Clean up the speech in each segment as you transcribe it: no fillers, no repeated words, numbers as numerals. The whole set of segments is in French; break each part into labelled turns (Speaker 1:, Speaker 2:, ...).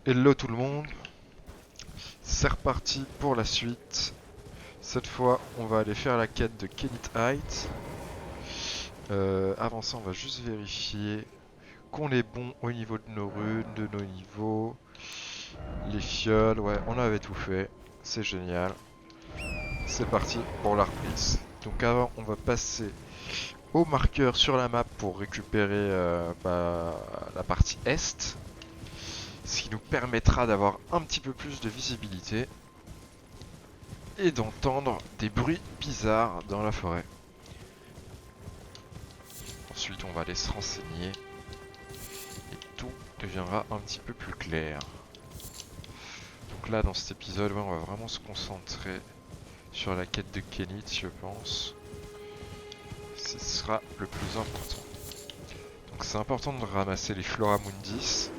Speaker 1: Hello tout le monde, c'est reparti pour la suite. Cette fois, on va aller faire la quête de Kenit Heights. Avant ça, on va juste vérifier qu'on est bon au niveau de nos runes, de nos niveaux. Les fioles, ouais, on avait tout fait. C'est génial. C'est parti pour la reprise. Donc avant, on va passer au marqueur sur la map pour récupérer la partie est. Ce qui nous permettra d'avoir un petit peu plus de visibilité et d'entendre des bruits bizarres dans la forêt. Ensuite, on va aller se renseigner et tout deviendra un petit peu plus clair. Donc là, dans cet épisode, on va vraiment se concentrer sur la quête de Kenit, je pense. Ce sera le plus important. Donc c'est important de ramasser les Flora Mundis,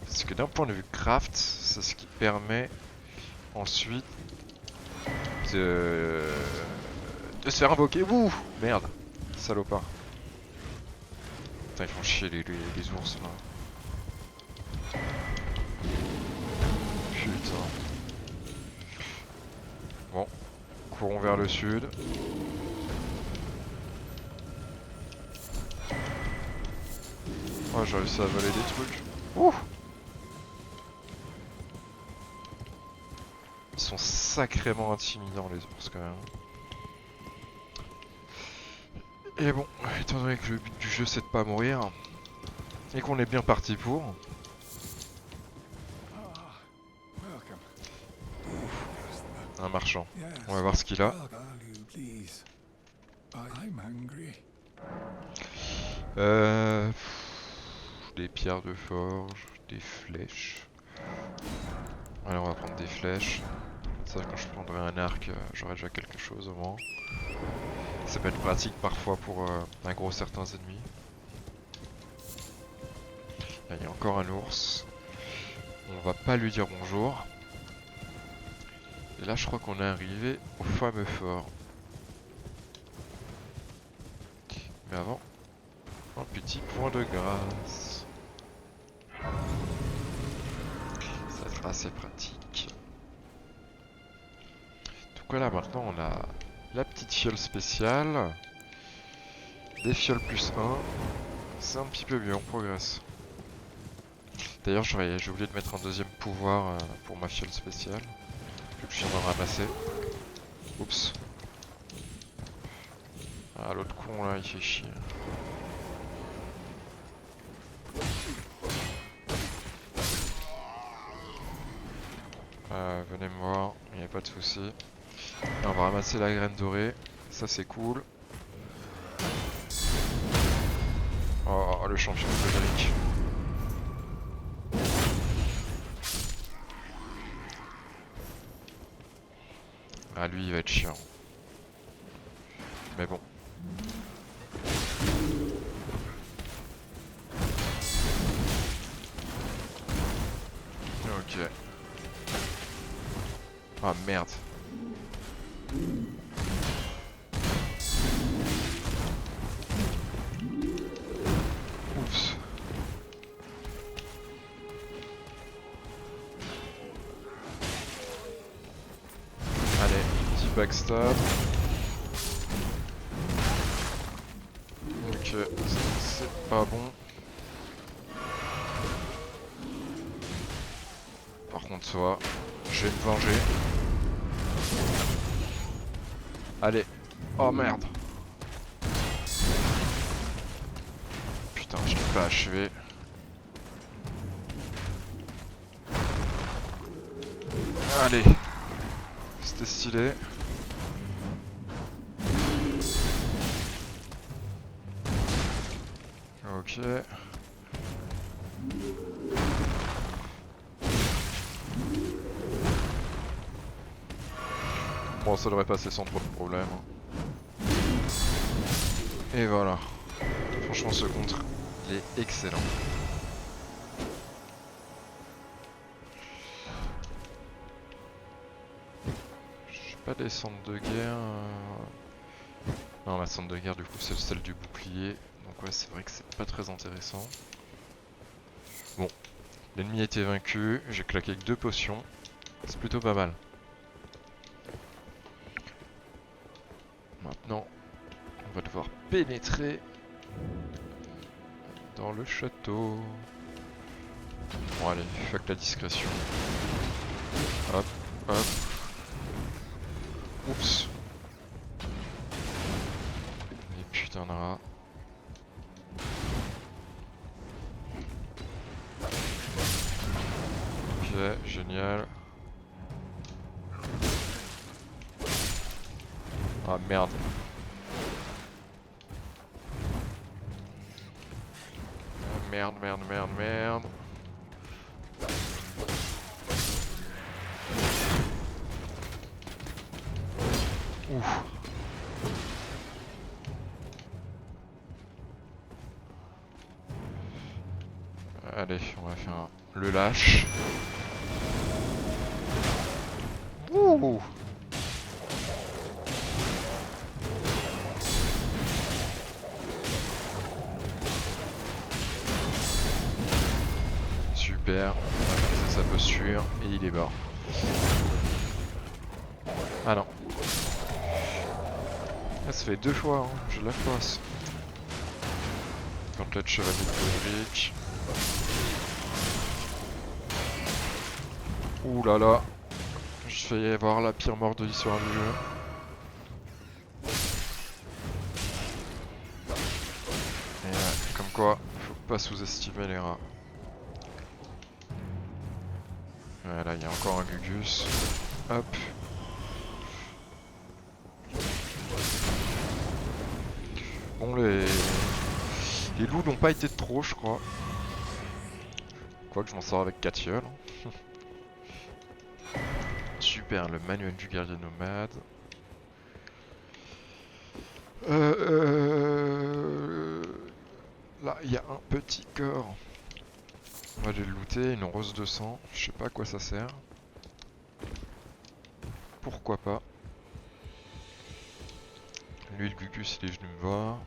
Speaker 1: parce que d'un point de vue craft, c'est ce qui permet ensuite de se faire invoquer. Ouh, merde, salopard. Putain, ils font chier les ours là. Putain. Bon, courons vers le sud. Oh, j'ai réussi à voler des trucs. Ouh. Ils sont sacrément intimidants les ours quand même. Et bon, étant donné que le but du jeu c'est de pas mourir, et qu'on est bien parti pour... Un marchand. On va voir ce qu'il a. Euh... Des pierres de forge, des flèches. Alors on va prendre des flèches. Ça, quand je prendrai un arc, j'aurai déjà quelque chose au moins. Ça peut être pratique parfois pour aggro certains ennemis. Là, il y a encore un ours. On va pas lui dire bonjour. Et là, je crois qu'on est arrivé au fameux fort. Mais avant, un petit point de grâce. Ça sera assez pratique. Donc voilà, maintenant on a la petite fiole spéciale. Des fioles plus 1. C'est un petit peu mieux, on progresse. D'ailleurs, j'ai oublié de mettre un deuxième pouvoir pour ma fiole spéciale. Vu que je viens d'en ramasser. Oups. Ah, l'autre con là, il fait chier. Venez me voir, il n'y a pas de souci. On va ramasser la graine dorée, ça c'est cool. Oh, le champion de Frédéric. Ah, lui il va être chiant. Mais bon. Ok. Ah merde. Oups. Allez, petit backstab. Ok, c'est pas bon. Par contre, toi, je vais me venger. Allez. Oh merde. Putain, je l'ai pas achevé. Allez. C'était stylé. Ok. Bon, ça devrait passer sans trop de problème. Et voilà. Franchement, ce contre, il est excellent. Je sais pas des centres de guerre. Non, ma centre de guerre, du coup, c'est celle du bouclier. Donc ouais, c'est vrai que c'est pas très intéressant. Bon, L'ennemi a été vaincu, j'ai claqué que 2 potions. C'est plutôt pas mal. Maintenant, on va devoir pénétrer dans le château. Bon allez, fuck la discrétion. Hop, hop. Oups. Et putain de rat. Ok, génial. Ah merde. Ah, merde, merde, merde, merde. Ouf. Allez, on va faire le lâche. Ouh. Super, on a maîtrisé sa posture et il est mort. Ah non. Ah, ça fait 2 fois, hein. Je la passe. Quand le chevalier de Godric. Ouh là là. Je vais y avoir la pire mort de l'histoire du jeu. Et comme quoi, faut pas sous-estimer les rats. Voilà, il y a encore un Gugus. Hop. Bon, les loups n'ont pas été de trop, je crois. Quoique je m'en sors avec 4 fioles. Super, le manuel du guerrier nomade. Là, il y a un petit corps. On va aller le looter, une rose de sang. Je sais pas à quoi ça sert. Pourquoi pas. Lui, le Gugus, il est venu me voir.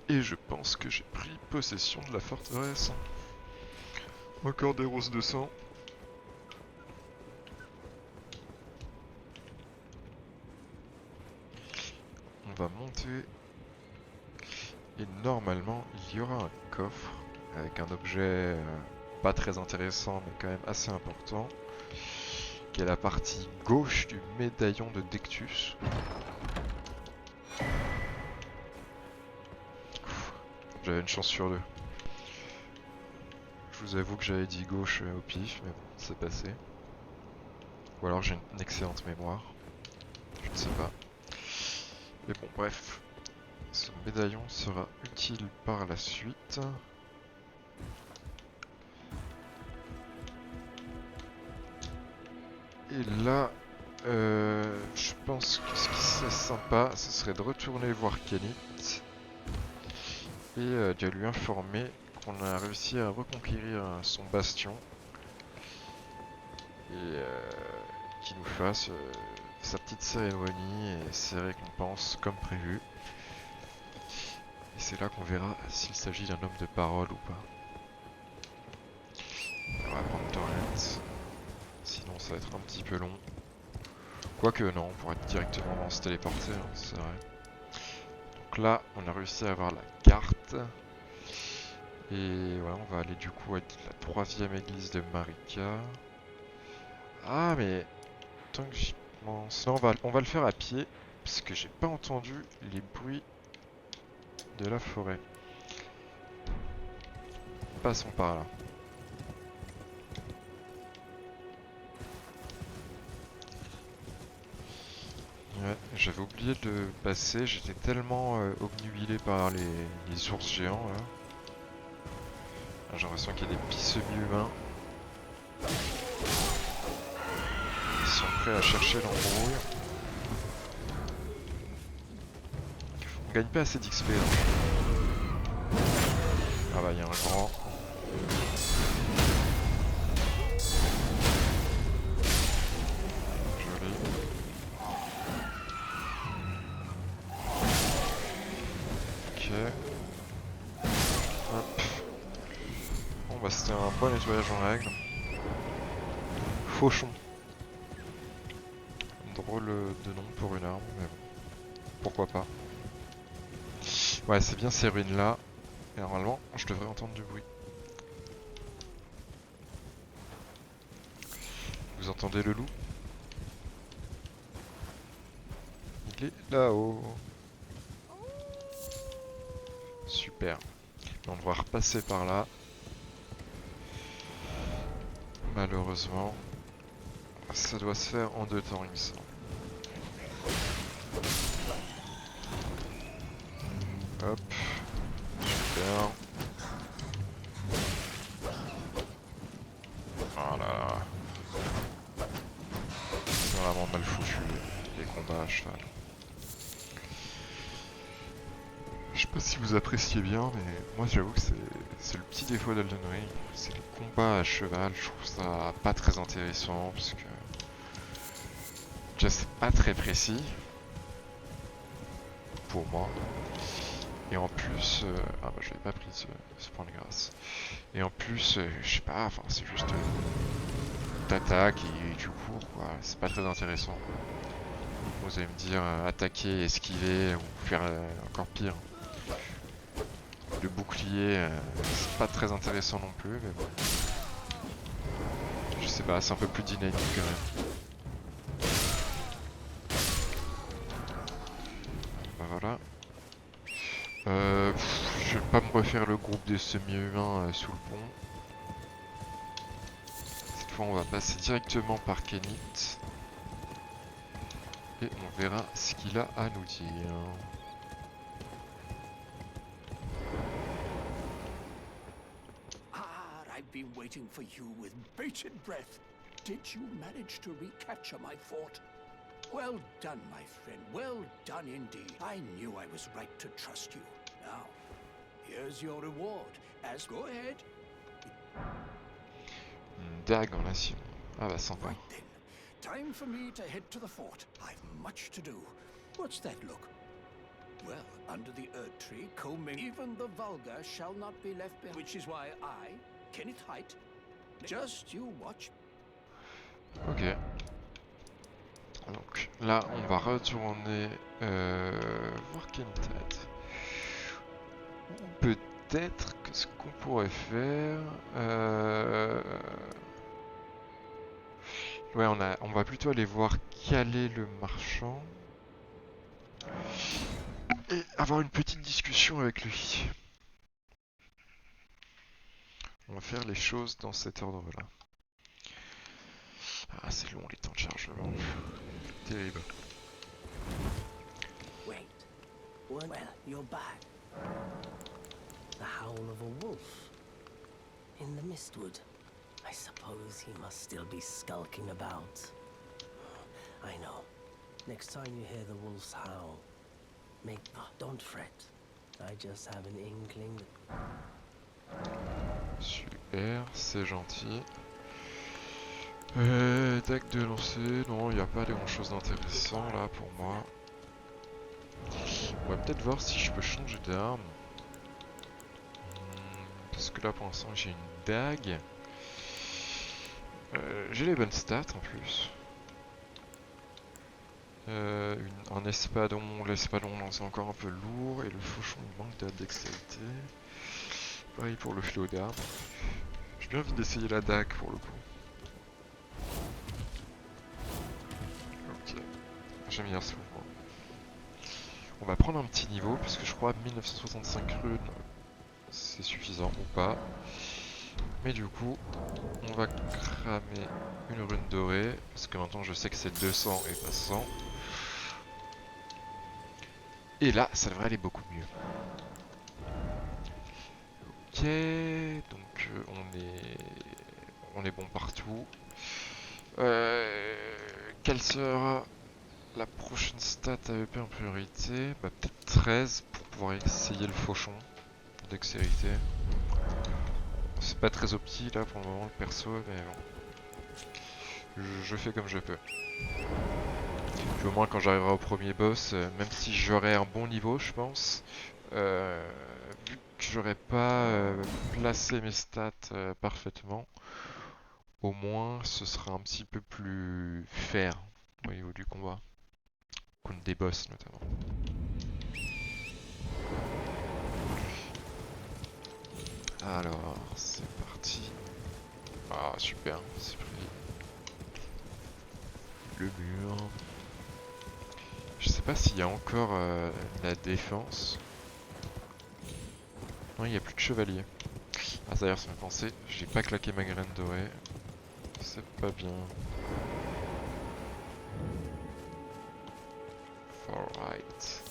Speaker 1: Et je pense que j'ai pris possession de la forteresse. Encore des roses de sang. On va monter. Et normalement, il y aura un coffre avec un objet pas très intéressant, mais quand même assez important, qui est la partie gauche du médaillon de Dectus. J'avais une chance sur 2. Je vous avoue que j'avais dit gauche au pif, mais bon, c'est passé. Ou alors j'ai une excellente mémoire. Je ne sais pas. Mais bon, bref. Ce médaillon sera utile par la suite. Et là, je pense que ce qui serait sympa, ce serait de retourner voir Kenneth et de lui informer qu'on a réussi à reconquérir son bastion et qu'il nous fasse sa petite cérémonie et ses récompenses comme prévu. Et c'est là qu'on verra s'il s'agit d'un homme de parole ou pas. On va prendre Torrent, sinon ça va être un petit peu long. Quoique non, on pourrait directement se téléporter, hein, c'est vrai. Donc là, on a réussi à avoir la carte. Et voilà, on va aller du coup à la 3e église de Marika. Ah mais, tant que j'y pense... Non, on va le faire à pied, parce que j'ai pas entendu les bruits de la forêt. Passons par là. Ouais, j'avais oublié de le passer, j'étais tellement obnubilé par les ours géants là. J'ai l'impression qu'il y a des petits semi-humains. Ils sont prêts à chercher l'embrouille. On gagne pas assez d'XP là. Ah bah il y a un grand. Joli. Ok. Ok. Hop. Bon bah c'était un bon nettoyage en règle. Fauchon. Drôle de nom pour une arme, mais bon. Pourquoi pas. Ouais, c'est bien ces ruines là. Et normalement, je devrais entendre du bruit. Vous entendez le loup? Il est là-haut. Super. On va repasser par là. Malheureusement, ça doit se faire en 2 temps, il me semble. Hop. Super. Voilà. C'est vraiment mal foutu, les combats à cheval. Je sais pas si vous appréciez bien, mais moi j'avoue que c'est le petit défaut d'Elden Ring. C'est les combats à cheval, je trouve ça pas très intéressant, parce que... déjà c'est pas très précis. Pour moi. Et en plus... ah bah j'avais pas pris ce point de grâce. Et en plus, je sais pas, enfin c'est juste... t'attaques et tu cours, quoi. C'est pas très intéressant. Vous allez me dire attaquer, esquiver, ou faire encore pire. Le bouclier, c'est pas très intéressant non plus, mais bon. Je sais pas, c'est un peu plus dynamique quand même. Bah voilà. Je vais pas me refaire le groupe des semi-humains sous le pont. Cette fois, on va passer directement par Kenneth. Et on verra ce qu'il a à nous dire.
Speaker 2: I've been waiting for you with bated breath. Did you manage to recapture my fort? Well done, my friend. Well done indeed. I knew I was right to trust you. Now, here's your reward. Go ahead.
Speaker 1: Une dague en acier. Ah bah sympa.
Speaker 2: Right then. Time for me to head to the fort. I've much to do. What's that look? Well, under the Erd tree, combing even the vulgar shall not be left behind. Which is why I, Kenneth Haight, just you watch.
Speaker 1: Ok. Donc là, on va retourner voir Kenneth. Ou peut-être que ce qu'on pourrait faire... ouais, on va plutôt aller voir caler le marchand. Et avoir une petite discussion avec lui. On va faire les choses dans cet ordre-là. Ah, c'est long les temps de chargement. Terrible.
Speaker 3: Wait. Well, you're back. The howl of a wolf. In the mistwood. I suppose he must still be skulking about. I know. Next time you hear the wolf's howl, don't fret. I just have an inkling that...
Speaker 1: Super, c'est gentil. Deck de lancer, non, il n'y a pas grand chose d'intéressant là pour moi. On va peut-être voir si je peux changer d'arme. Parce que là pour l'instant j'ai une dague. J'ai les bonnes stats en plus. Un espadon, l'espadon c'est encore un peu lourd et le fauchon il manque de dextérité. Pareil pour le flot d'armes. J'ai bien envie d'essayer la dague pour le coup. Ok, j'aime bien ce mouvement. On va prendre un petit niveau parce que je crois 1965 runes c'est suffisant ou pas. Mais du coup, on va cramer une rune dorée parce que maintenant je sais que c'est 200 et pas 100. Et là, ça devrait aller beaucoup mieux. Ok, donc on est bon partout. Quelle sera la prochaine stat AEP en priorité? Bah peut-être 13 pour pouvoir essayer le fauchon. Dextérité. C'est pas très opti là pour le moment le perso, mais bon. Je fais comme je peux. Puis au moins quand j'arriverai au premier boss, même si j'aurai un bon niveau je pense, vu que j'aurais pas placé mes stats parfaitement, au moins ce sera un petit peu plus fair au niveau du combat. Contre des boss notamment. Alors, c'est parti. Ah, super, c'est pris. Le mur. Je sais pas s'il y a encore la défense. Non, il n'y a plus de chevalier. Ah, d'ailleurs, ça m'a pensé, j'ai pas claqué ma graine dorée. C'est pas bien. Alright.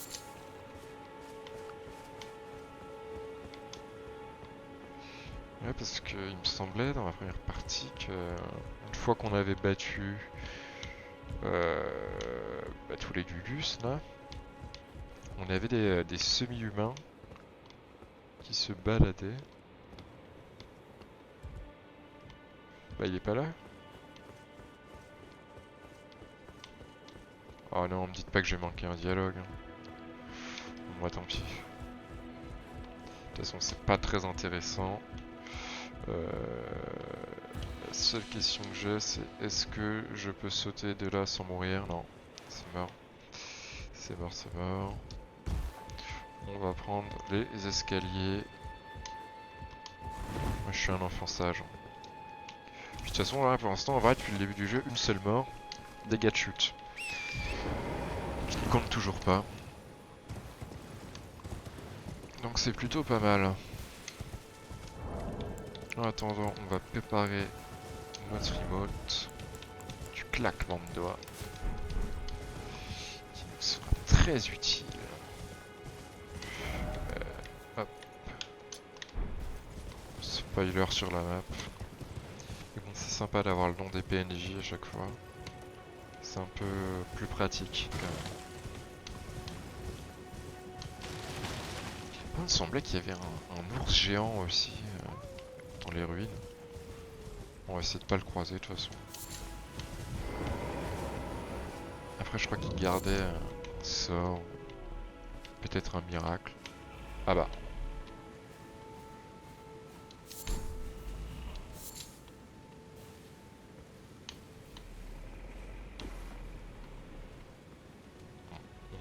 Speaker 1: Ouais, parce que il me semblait dans la première partie que une fois qu'on avait battu tous les Gugus là, on avait des semi-humains qui se baladaient. Bah il est pas là. Oh non, me dites pas que j'ai manqué un dialogue. Moi tant pis. De toute façon c'est pas très intéressant. La seule question que j'ai c'est est-ce que je peux sauter de là sans mourir? Non, c'est mort. C'est mort, c'est mort. On va prendre les escaliers. Moi je suis un enfant sage. Puis, de toute façon là pour l'instant en vrai depuis le début du jeu une seule mort, dégâts de chute. Qui ne compte toujours pas. Donc c'est plutôt pas mal. En attendant on va préparer notre remote. Du claquement de doigts. Qui nous sera très utile. Hop. Spoiler sur la map. Mais bon, c'est sympa d'avoir le nom des PNJ à chaque fois. C'est un peu plus pratique quand même. Il me semblait qu'il y avait un ours géant aussi dans les ruines. On va essayer de pas le croiser de toute façon. Après je crois qu'il gardait un sort. Peut-être un miracle. Ah bah.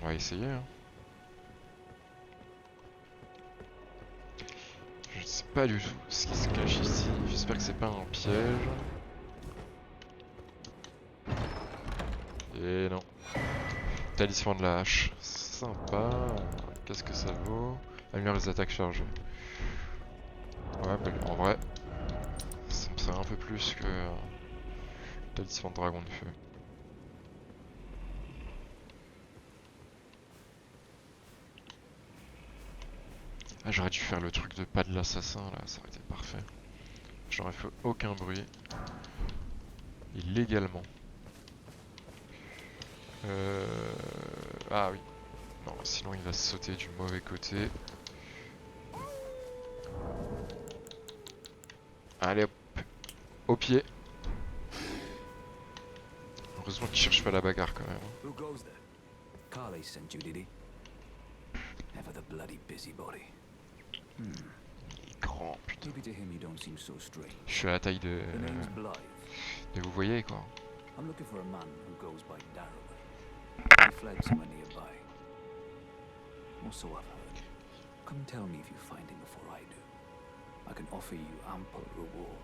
Speaker 1: On va essayer hein. Je sais pas du tout ce qui se cache ici. J'espère que c'est pas un piège. Et non. Talisman de la hache. Sympa. Qu'est-ce que ça vaut? Annuler les attaques chargées. Ouais, bah, en vrai, ça me sert un peu plus que talisman de dragon de feu. Ah, j'aurais dû faire le truc de pas de l'assassin là, ça aurait été parfait. J'aurais fait aucun bruit. Illégalement. Ah oui. Non, sinon il va sauter du mauvais côté. Allez hop. Au pied. Heureusement qu'il cherche pas la bagarre quand même.
Speaker 2: Who goes there? Carly sent you, did he? Never the bloody busybody.
Speaker 1: Grand putain.
Speaker 2: Maybe to him you don't seem so strange.
Speaker 1: Je suis à la taille de...
Speaker 2: The name's Blythe.
Speaker 1: Et vous voyez quoi.
Speaker 2: I'm looking for a man who goes by Darroway. He fled somewhere nearby. Or so I've heard. Come tell me if you find him before I do. I can offer you ample reward.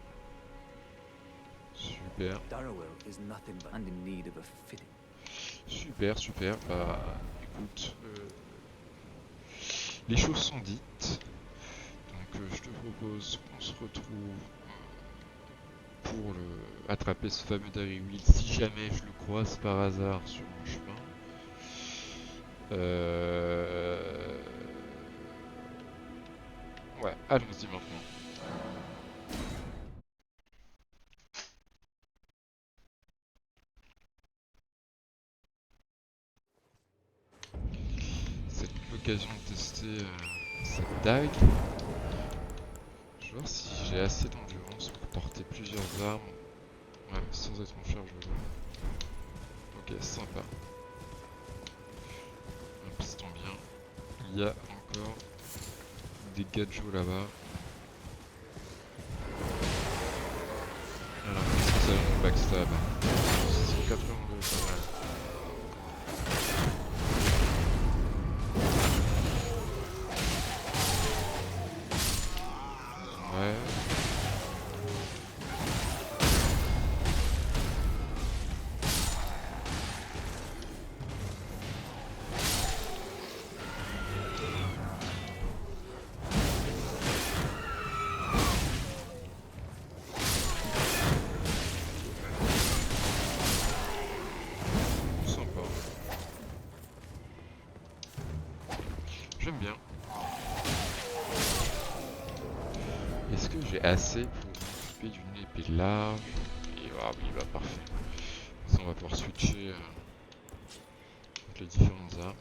Speaker 1: Super.
Speaker 2: Darrowell is nothing but and in need of a fitting.
Speaker 1: Super, super. Bah écoute, les choses sont dites. Donc je te propose qu'on se retrouve pour attraper ce fameux Darroway si jamais je le croise par hasard sur mon chemin. Ouais, allons-y maintenant. C'est l'occasion de tester cette dague. Je vais voir si j'ai assez d'endurance pour porter plusieurs armes. Ouais, sans être mon cher jeu. Ok, sympa. Un piston bien. Il y a encore des gadgets là-bas. Alors, qu'est-ce que ça donne le backstab? 82, pas mal. Ouais. Sympa. J'aime bien. Est-ce que j'ai assez pour m'occuper d'une épée large? Et ah oui, bah parfait. Ça, on va pouvoir switcher avec les différentes armes.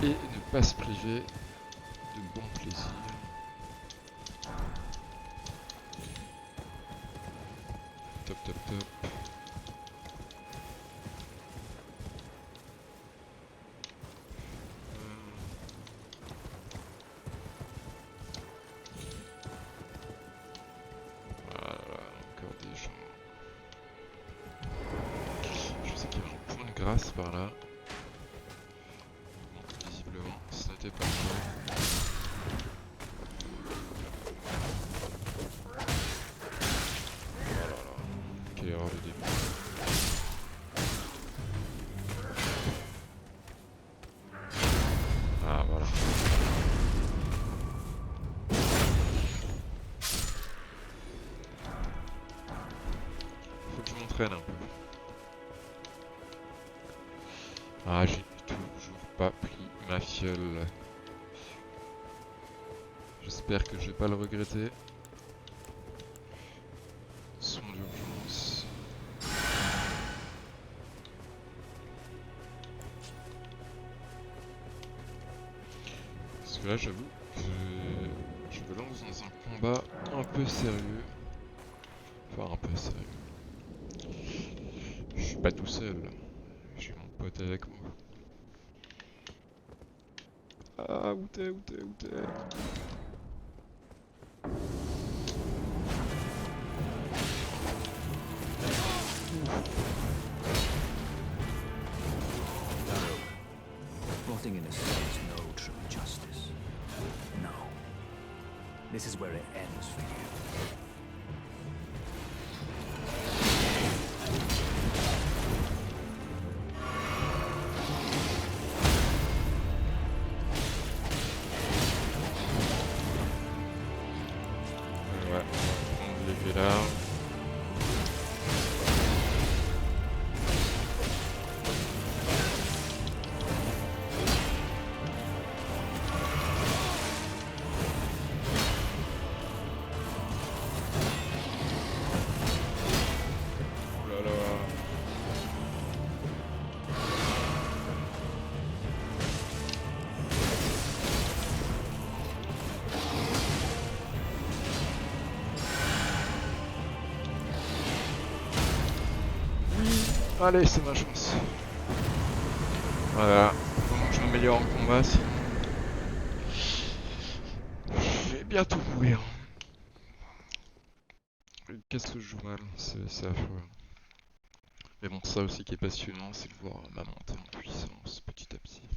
Speaker 1: Et ne pas se priver de bons plaisirs. Top, top, top. Voilà, encore des gens. Je sais qu'il y a un point de grâce par là. Donc, visiblement, ça n'était pas ça. Oh là là, quelle erreur de début. Ah voilà. Faut que je m'entraîne un peu. Ah, j'ai toujours pas pris ma fiole. J'espère que je vais pas le regretter. Son d'urgence. Parce que là, j'avoue que je me lance dans un combat un peu sérieux. Enfin, un peu sérieux. Je suis pas tout seul. J'ai mon pote avec moi. Ah, où t'es, où t'es, où t'es?
Speaker 2: Rotting in a cell is no true justice. No. This is where it ends for you.
Speaker 1: Ouais, on va prendre l'épée là. Oh là là. Allez, c'est ma chance. Voilà. Faut que je m'améliore en combat, sinon je vais bientôt mourir. Qu'est-ce que je joue mal? C'est affreux. Mais bon, ça aussi qui est passionnant, c'est de voir ma montée en puissance petit à petit.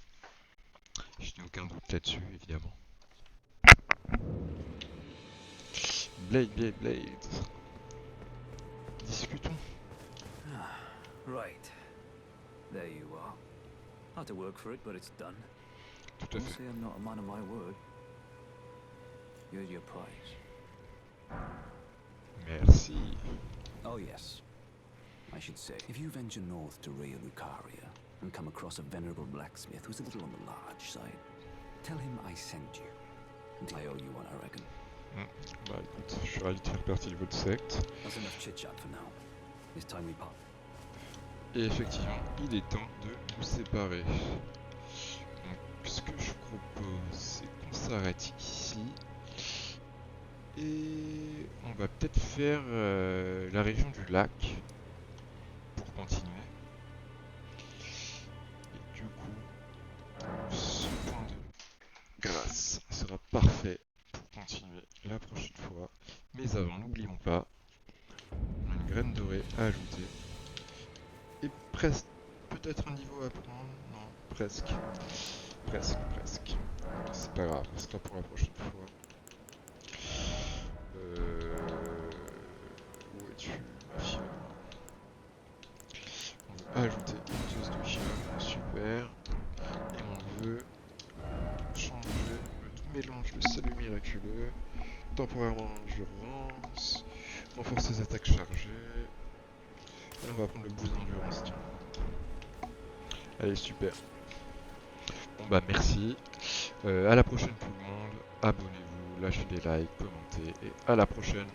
Speaker 1: Je n'ai aucun doute là-dessus, évidemment. Blade, Blade, Blade. Discutons.
Speaker 2: Right. There you are. Had to work for it, but it's done.
Speaker 1: Tout à
Speaker 2: Don't
Speaker 1: fait.
Speaker 2: say I'm not a man of my word. Here's your prize.
Speaker 1: Merci.
Speaker 2: Oh yes. I should say, if you venture north to Raya Lucaria and come across a venerable blacksmith who's a little on the large side, tell him I sent you. And I owe you one, I reckon.
Speaker 1: Bah écoute, je suis ravi de faire partie de votre secte.
Speaker 2: That's enough chit-chat for now. It's time we part.
Speaker 1: Et effectivement, il est temps de nous séparer. Donc, ce que je propose, c'est qu'on s'arrête ici. Et on va peut-être faire la région du lac pour continuer. Et du coup, ce point grâce sera parfait pour continuer la prochaine fois. Mais avant, n'oublions pas, on a une graine dorée à ajouter. Et presque, peut-être un niveau à prendre. Non, presque. Presque. C'est pas grave, ce sera pour la prochaine fois. Où es-tu, ma fiole? On veut ajouter une dose de fiole, super. Et on veut changer le mélange de salut miraculeux, temporairement endurance, renforcer les attaques chargées. Et on va prendre le boost d'endurance, tiens. Allez, super. Bon bah merci. À la prochaine tout le monde. Abonnez-vous, lâchez des likes, commentez et à la prochaine.